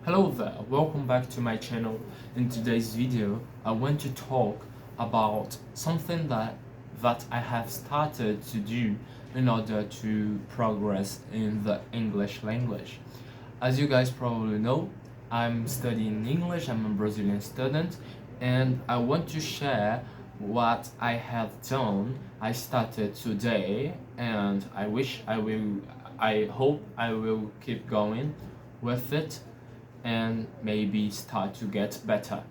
Hello there, welcome back to my channel. In today's video, I want to talk about something that I have started to do in order to progress in the English language. As you guys probably know, I'm studying English, I'm a Brazilian student, and I want to share what I have done. I started today, and I hope I will keep going with it and maybe start to get better.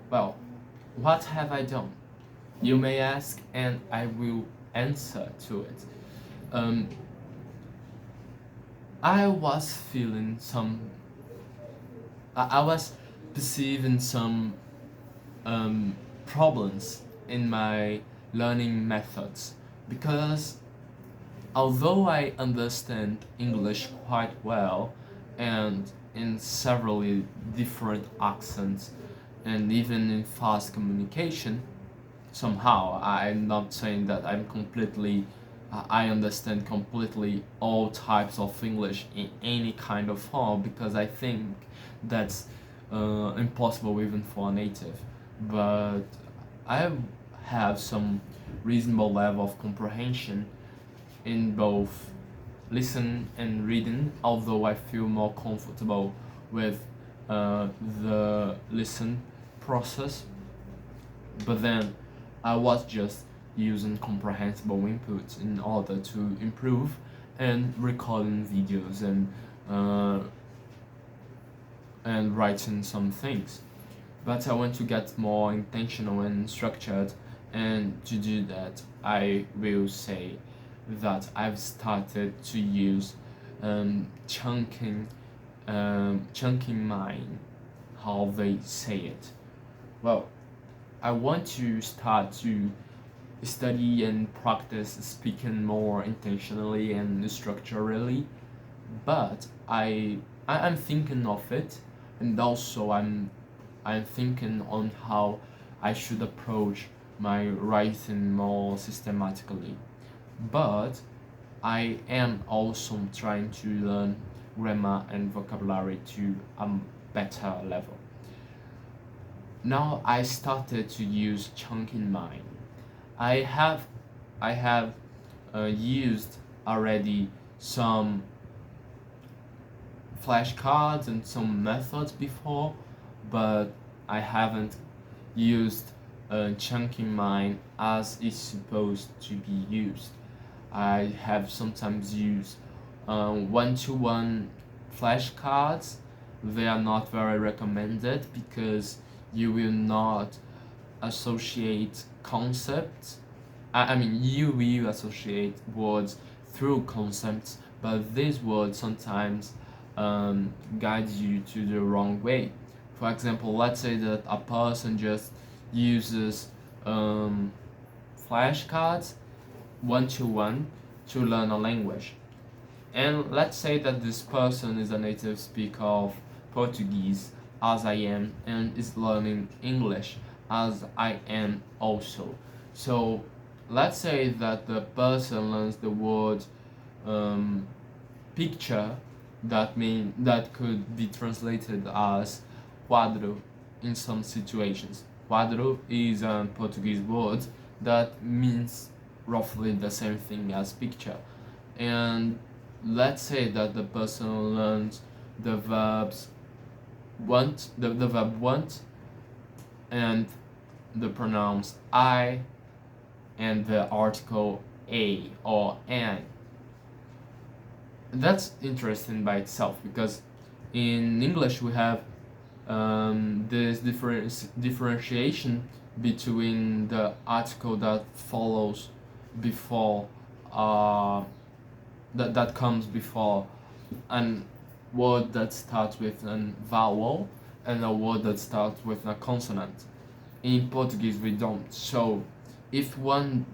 Well, what have I done? You may ask, and I will answer to it. Um, I was feeling I was perceiving some um, problems in my learning methods because although I understand English quite well and in several different accents and even in fast communication, somehow I'm not saying that I understand completely all types of English in any kind of form because I think that's impossible even for a native. But I have some reasonable level of comprehension in both listen and reading, although I feel more comfortable with the listen process. But then I was just using comprehensible inputs in order to improve and recording videos uh, and writing some things. But I want to get more intentional and structured, and to do that, I will say that I've started to use chunking, chunking mine, how they say it. Well, I want to start to study and practice speaking more intentionally and structurally, but I'm thinking of it, and also I'm thinking on how I should approach my writing more systematically. But I am also trying to learn grammar and vocabulary to a better level. Now I started to use chunking mine. I have I have used already some flashcards and some methods before, but I haven't used chunking mine as it's supposed to be used. I have sometimes used one-to-one flashcards. They are not very recommended because you will not associate concepts. I mean, you will associate words through concepts, but these words sometimes guide you to the wrong way. For example, let's say that a person just uses flashcards one-to-one to learn a language. And let's say that this person is a native speaker of Portuguese, as I am, and is learning English, as I am also. So let's say that the person learns the word um, picture, that could be translated as quadro in some situations. Quadro is a Portuguese word that means roughly the same thing as picture. And let's say that the person learns the verbs the verb want and the pronouns I and the article a or an. That's interesting by itself because in English we have this differentiation between the article that follows before that comes before an word that starts with an vowel and a word that starts with a consonant. In Portuguese we don't. So if one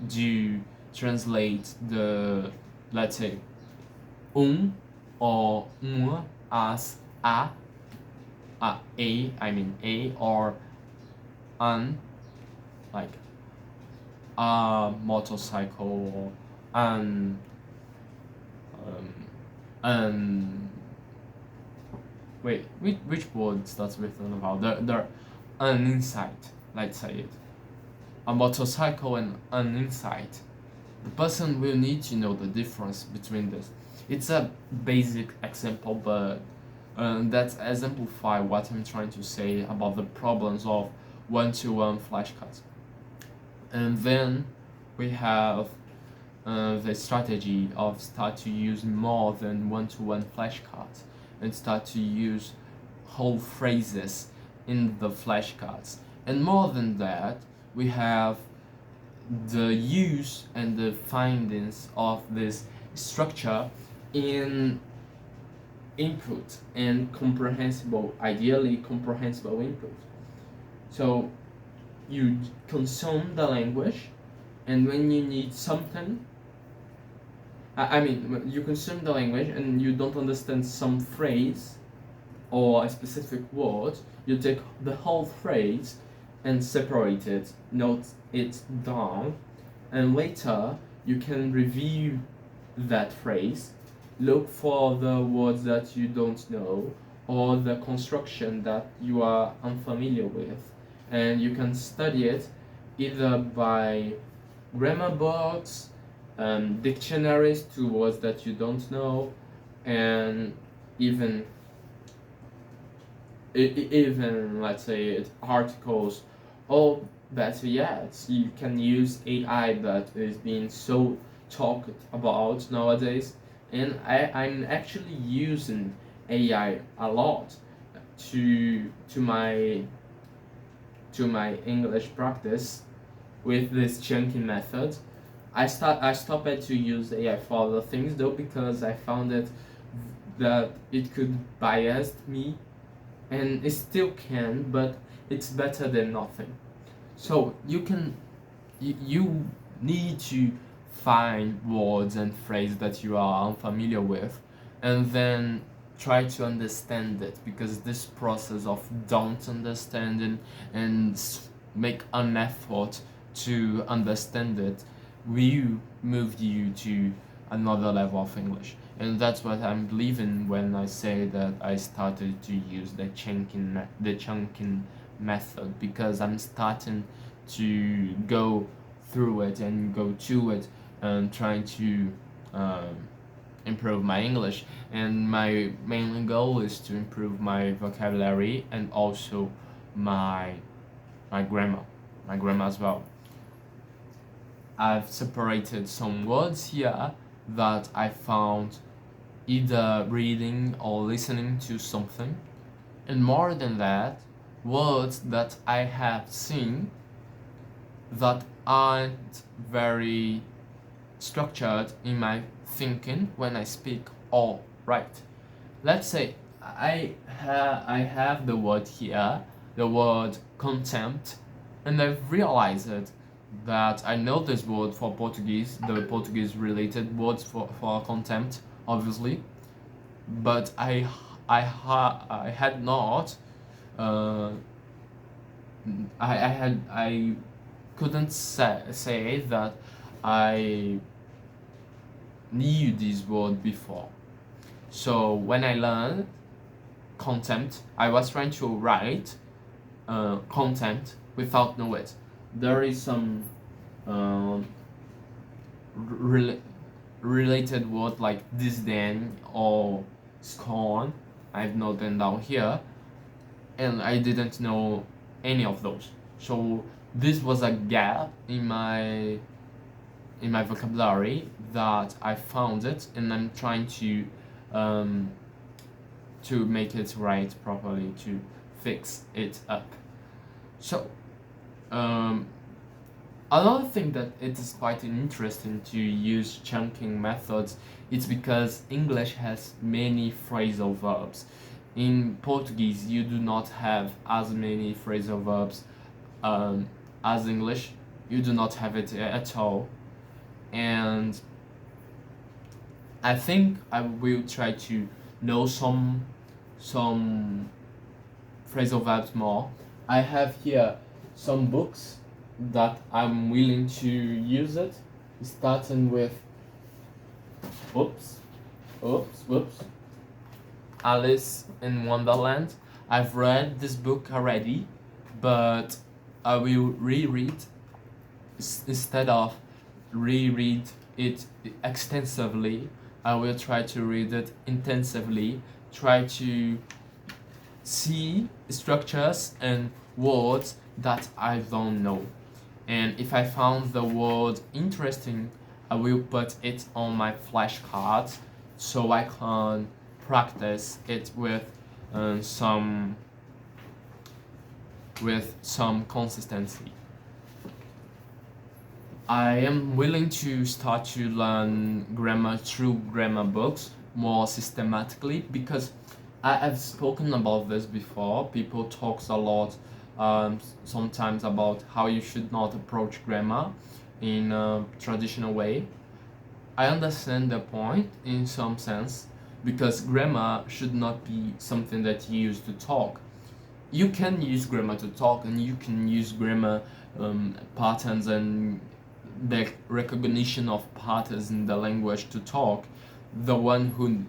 do translate the, let's say, or as I mean a, or an, like a motorcycle, or um, an wait, which word starts with an vowel? An insight, let's say it. A motorcycle and an insight. The person will need to know the difference between this. It's a basic example, but that exemplify what I'm trying to say about the problems of one-to-one flashcards. And then we have the strategy of start to use more than one-to-one flashcards and start to use whole phrases in the flashcards. And more than that, we have the use and the findings of this structure in input and comprehensible, ideally comprehensible input. So you consume the language, and when you need something, I mean, you consume the language and you don't understand some phrase or a specific word, you take the whole phrase and separate it, note it down, and later you can review that phrase, look for the words that you don't know or the construction that you are unfamiliar with, and you can study it either by grammar books, dictionaries to words that you don't know, and even let's say it, articles, or better yet, you can use AI that is being so talked about nowadays. And I'm actually using AI a lot to my English practice with this chunking method. I stopped to use AI for other things though, because I found that it could bias me, and it still can, but it's better than nothing. So you need to find words and phrases that you are unfamiliar with, and then try to understand it, because this process of don't understanding and make an effort to understand it will move you to another level of English. And that's what I'm believing when I say that I started to use the chunking method, because I'm starting to go through it and go to it and trying to improve my English. And my main goal is to improve my vocabulary and also my grammar as well. I've separated some words here that I found either reading or listening to something, and more than that, words that I have seen that aren't very structured in my thinking when I speak or write. Let's say I have the word here, the word contempt, and I've realized that I know this word for Portuguese, the Portuguese related words for contempt, obviously, but I had not I couldn't say that I knew this word before. So when I learned contempt, I was trying to write contempt without knowing it. There is some related word like disdain or scorn. I've noted down here, and I didn't know any of those. So this was a gap in my vocabulary that I found it, and I'm trying to make it right properly, to fix it up. So another thing that it is quite interesting to use chunking methods is because English has many phrasal verbs. In Portuguese, you do not have as many phrasal verbs as English. You do not have it at all. And I think I will try to know some phrasal verbs more. I have here some books that I'm willing to use it, starting with whoops. Alice in Wonderland. I've read this book already, but I will reread instead of reread it extensively. I will try to read it intensively, try to see structures and words that I don't know. And if I found the word interesting, I will put it on my flashcards so I can practice it uh, some with some consistency. I am willing to start to learn grammar through grammar books more systematically because I have spoken about this before. People talks a lot sometimes about how you should not approach grammar in a traditional way. I understand the point in some sense because grammar should not be something that you use to talk. You can use grammar to talk and you can use grammar patterns and the recognition of patterns in the language to talk. The one who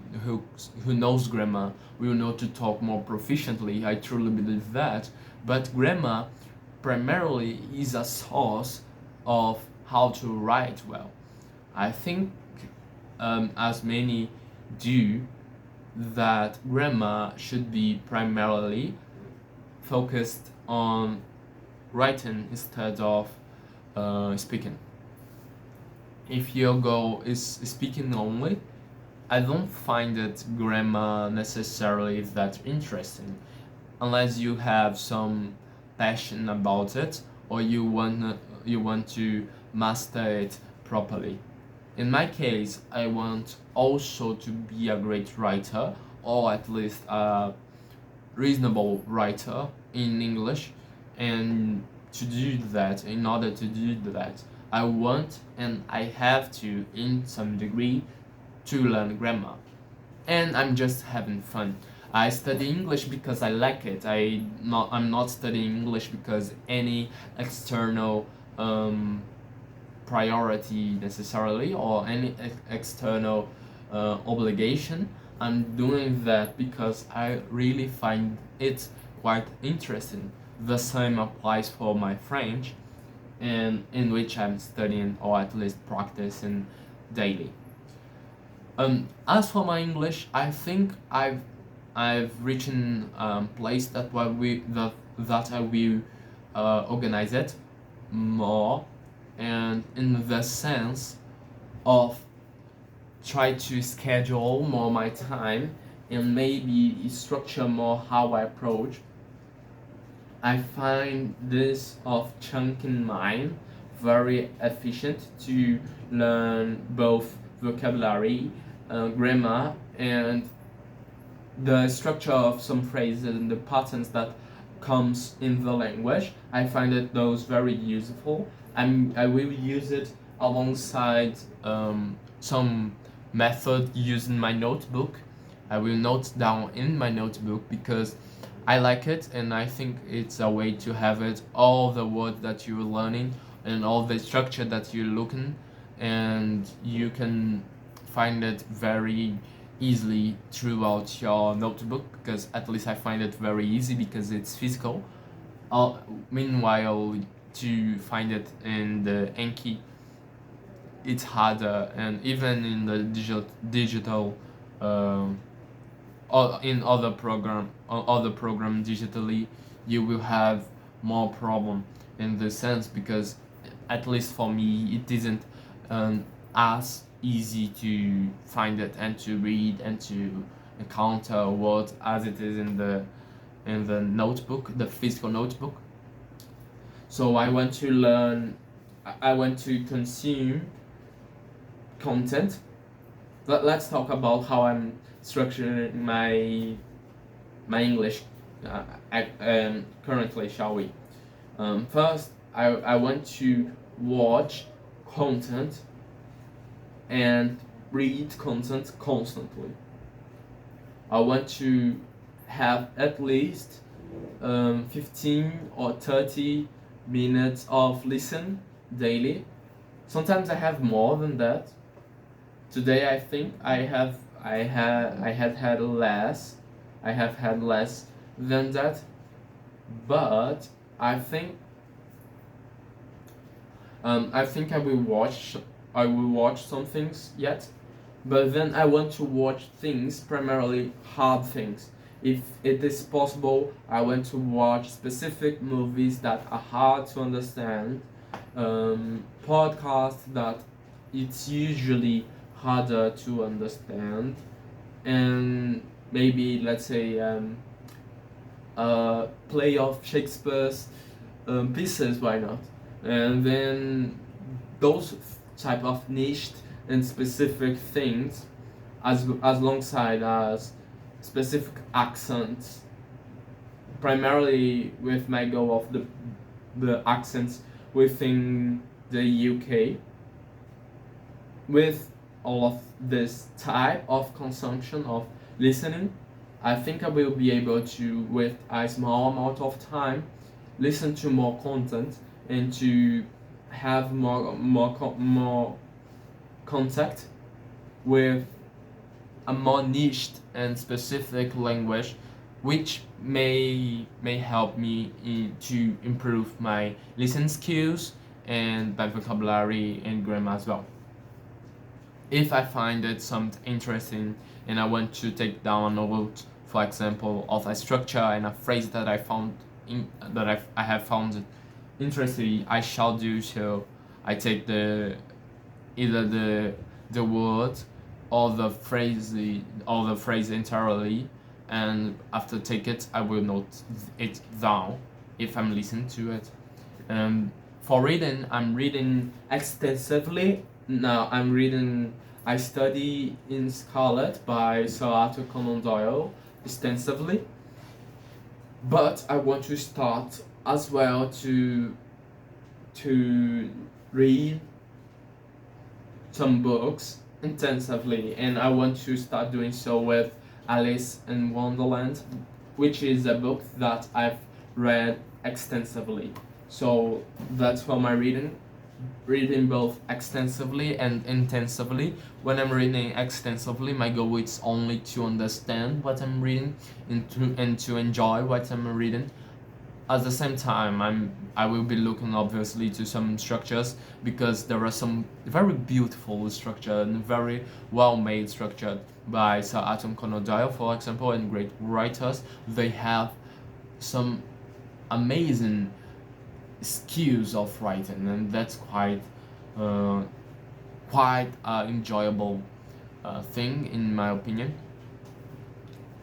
knows grammar will know to talk more proficiently. I truly believe that. But grammar primarily is a source of how to write well. I think, as many do, that grammar should be primarily focused on writing instead of speaking. If your goal is speaking only, I don't find it grammar necessarily that interesting unless you have some passion about it or you want to master it properly. In my case, I want also to be a great writer or at least a reasonable writer in English, and to do that, in order to do that, I want and I have to, in some degree, to learn grammar. And I'm just having fun. I study English because I like it. I'm not studying English because any external priority necessarily or any external obligation. I'm doing that because I really find it quite interesting. The same applies for my French, and in which I'm studying or at least practicing daily. As for my English, I think I've reached a place that I will organize it more, and in the sense of try to schedule more my time and maybe structure more how I approach. I find this of chunking mind very efficient to learn both vocabulary, grammar, and the structure of some phrases and the patterns that comes in the language. I find it those very useful. I will use it alongside some method used in my notebook. I will note down in my notebook because I like it and I think it's a way to have it all the words that you're learning and all the structure that you're looking, and you can find it very easily throughout your notebook because at least I find it very easy because it's physical. Meanwhile, to find it in the Anki, it's harder, and even in the digital or in other program digitally, you will have more problem in this sense because at least for me it isn't as easy to find it and to read and to encounter words as it is in the notebook, the physical notebook. So I want to learn, I want to consume content. Let's talk about how I'm structuring my English currently, shall we? First, I want to watch content and read content constantly. I want to have at least 15 or 30 minutes of listen daily. Sometimes I have more than that. Today I think I had less, I have had less than that, but I think I will watch some things yet, but then I want to watch things, primarily hard things. If it is possible, I want to watch specific movies that are hard to understand, podcasts that it's usually harder to understand, and maybe let's say play of Shakespeare's pieces, why not? And then those type of niched and specific things, as alongside as specific accents, primarily with my goal of the accents within the UK. With all of this type of consumption of listening, I think I will be able to, with a small amount of time, listen to more content and to have more contact with a more niched and specific language, which may help me to improve my listening skills and my vocabulary and grammar as well. If I find it something interesting and I want to take down a note, for example, of a structure and a phrase that I have found interesting, I shall do so. I take either the word or the phrase entirely, and after take it, I will note it down if I'm listening to it. For reading, I'm reading extensively. Now I study in Scarlet by Sir Arthur Conan Doyle extensively, but I want to start as well to read some books intensively, and I want to start doing so with Alice in Wonderland, which is a book that I've read extensively. So that's for my reading both extensively and intensively. When I'm reading extensively, my goal is only to understand what I'm reading and to enjoy what I'm reading. At the same time, I will be looking obviously to some structures, because there are some very beautiful structure and very well made structure by Sir Arthur Conan Doyle, for example, and great writers. They have some amazing skills of writing, and that's quite enjoyable thing in my opinion.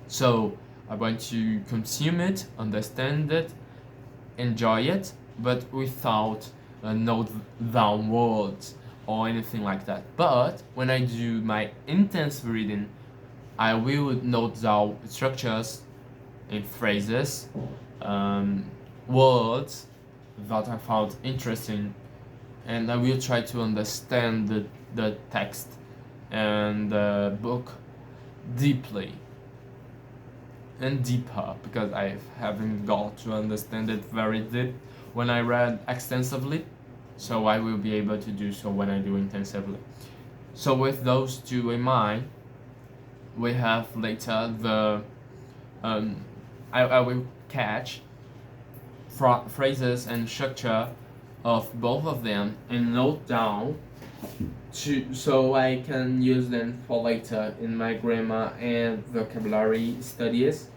So I want to consume it, understand it, enjoy it, but without note down words or anything like that. But when I do my intense reading, I will note down structures in phrases, words that I found interesting, and I will try to understand the text and the book deeply and deeper, because I haven't got to understand it very deep when I read extensively, so I will be able to do so when I do intensively. So with those two in mind, we have later the I will catch phrases and structure of both of them and note down so I can use them for later in my grammar and vocabulary studies.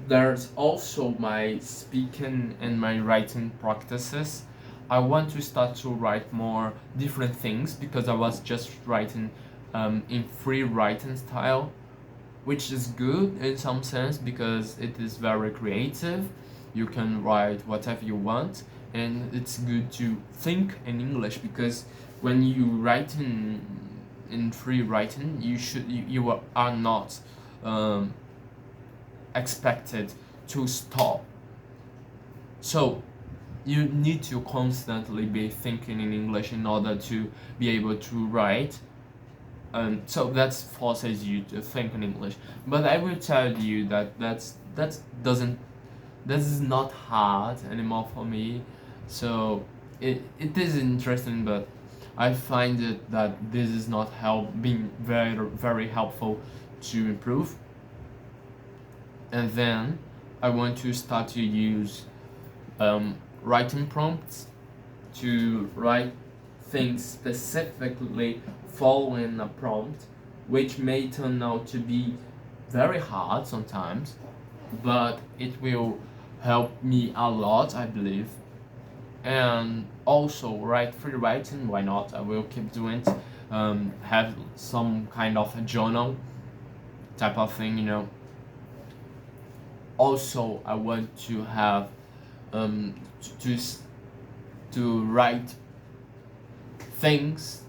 There's also my speaking and my writing practices. I want to start to write more different things, because I was just writing in free writing style, which is good in some sense because it is very creative. You can write whatever you want, and it's good to think in English, because when you write in free writing, you are not expected to stop. So you need to constantly be thinking in English in order to be able to write. So that forces you to think in English. But I will tell you that that is not hard anymore for me. So it is interesting, but I find it that this is not being very helpful to improve. and then I want to start to use writing prompts to write things specifically following a prompt, which may turn out to be very hard sometimes, but it will help me a lot, I believe. And also write free writing, why not? I will keep doing it. Have some kind of a journal type of thing, you know. Also, I want to have to to write things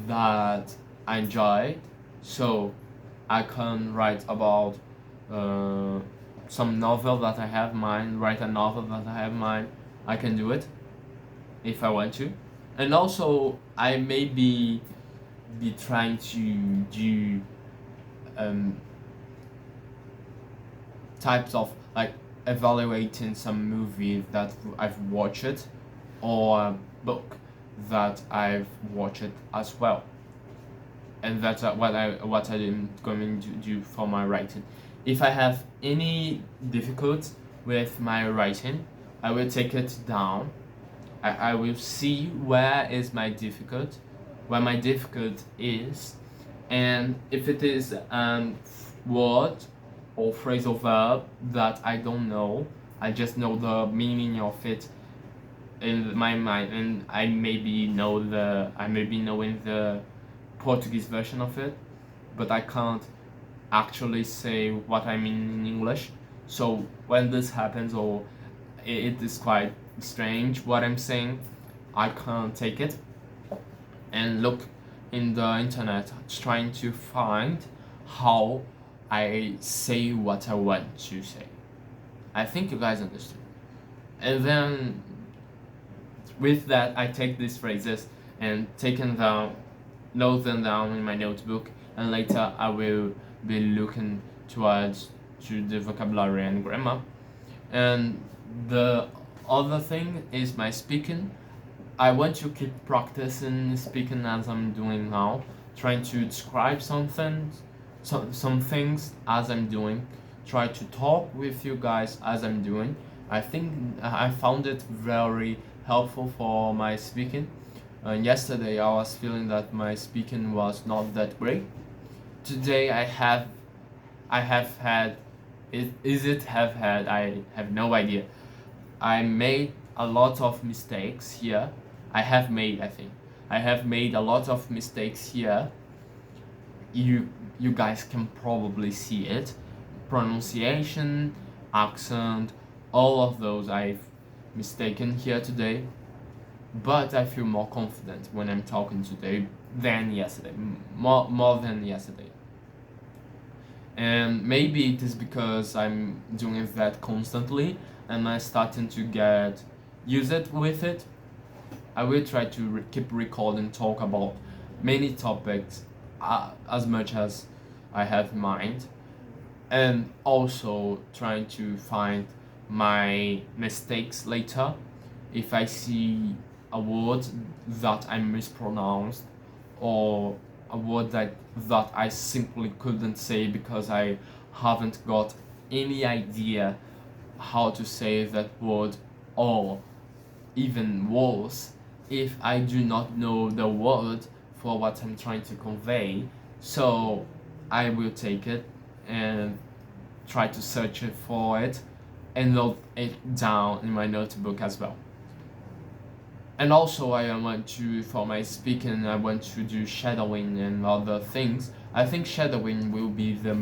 that I enjoy, so I can write about some novel that I have in mind, write a novel that I have in mind. I can do it if I want to. And also, I may be trying to do types of like evaluating some movie that I've watched or a book that I've watched as well. And that's what I'm going to do for my writing. If I have any difficulty with my writing, I will take it down. I will see where my difficult is, and if it is word or phrasal verb that I don't know, I just know the meaning of it in my mind, and I maybe knowing the Portuguese version of it, but I can't actually say what I mean in English. So when this happens, or it is quite strange what I'm saying, I can't take it and look in the internet trying to find how I say what I want to say. I think you guys understand. And then with that, I take these phrases and note them down in my notebook, and later I will be looking towards to the vocabulary and grammar. And the other thing is my speaking. I want to keep practicing speaking as I'm doing now, trying to describe some things as I'm doing, try to talk with you guys as I'm doing. I think I found it very helpful for my speaking. Yesterday I was feeling that my speaking was not that great. Today I have had I have no idea. I made a lot of mistakes here. I have made a lot of mistakes here. You guys can probably see it. Pronunciation, accent, all of those I've mistaken here today. But I feel more confident when I'm talking today than yesterday. More than yesterday. And maybe it is because I'm doing that constantly and I'm starting to get used with it. I will try to keep recording, talk about many topics as much as I have in mind, and also trying to find my mistakes later. If I see a word that I mispronounced, or a word that I simply couldn't say because I haven't got any idea how to say that word, or even worse, if I do not know the word for what I'm trying to convey. So I will take it and try to search it for it and note it down in my notebook as well. And also for my speaking, I want to do shadowing and other things. I think shadowing will be the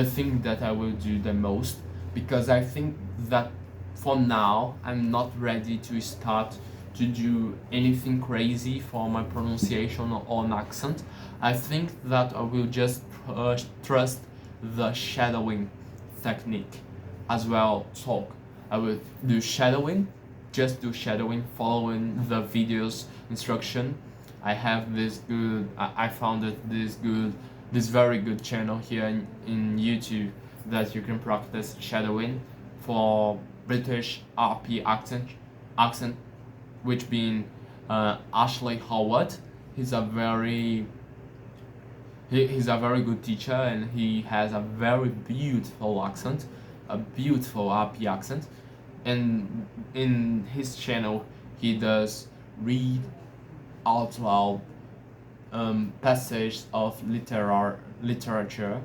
thing that I will do the most, because I think that for now I'm not ready to start to do anything crazy for my pronunciation or an accent. I think that I will just trust the shadowing technique as well. I will do shadowing, just do shadowing, following the video's instruction. I have I found this very good channel here in YouTube that you can practice shadowing for British RP accent, which being Ashley Howard. He's a very He's a very good teacher, and he has a very beautiful accent, a beautiful RP accent. And in his channel, he does read out loud passages of literature,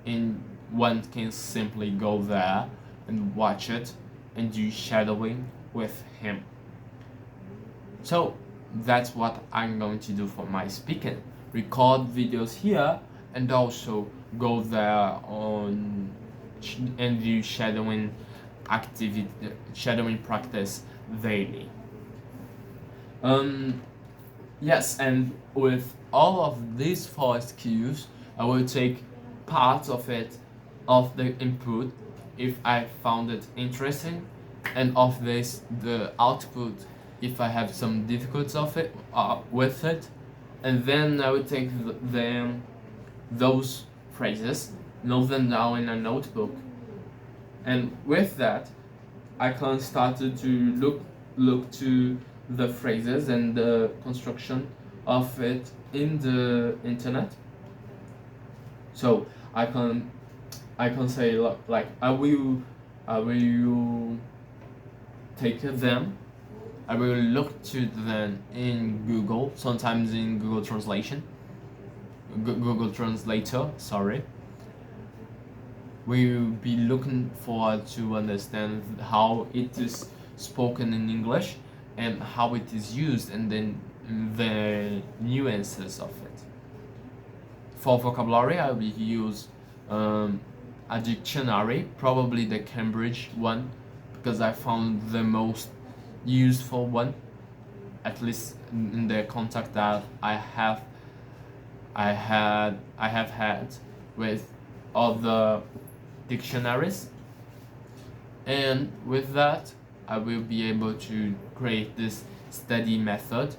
and one can simply go there and watch it and do shadowing with him. So that's what I'm going to do for my speaking. Record videos here and also go there on and do shadowing practice daily. Yes, and with all of these 4 skills, I will take part of the input if I found it interesting, and of this the output if I have some difficulties with it, and then I will take those phrases, note them down in a notebook, and with that I can start to look to the phrases and the construction of it in the internet. So I can say like I will take them. I will look to them in Google, sometimes in Google Translation, Google Translator. Sorry. We will be looking forward to understand how it is spoken in English and how it is used, and then the nuances of it. For vocabulary, I will use a dictionary, probably the Cambridge one, because I found the most useful one, at least in the contact that I have had with other dictionaries. And with that, I will be able to create this study method,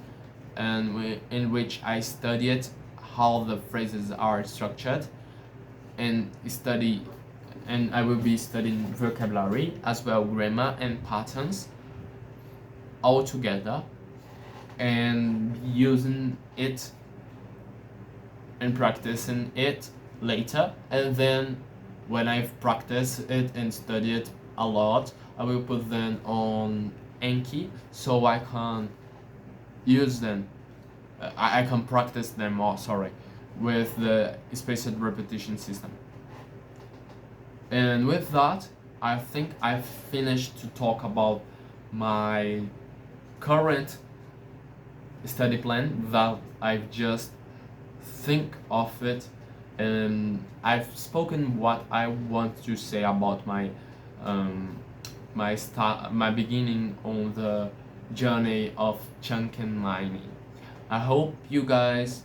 and in which I studied how the phrases are structured, and I will be studying vocabulary as well, grammar and patterns all together, and using it and practicing it later. And then when I've practiced it and studied it a lot, I will put them on Anki so I can use them. I can practice them more, with the spaced repetition system. And with that, I think I've finished to talk about my current study plan that I've just think of it, and I've spoken what I want to say about my my beginning on the journey of chunking mining. I hope you guys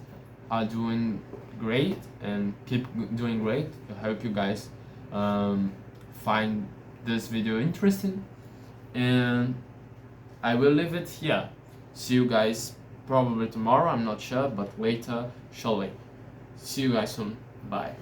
are doing great and keep doing great. I hope you guys find this video interesting, and I will leave it here. See you guys probably tomorrow, I'm not sure, but later, surely. See you guys soon. Bye.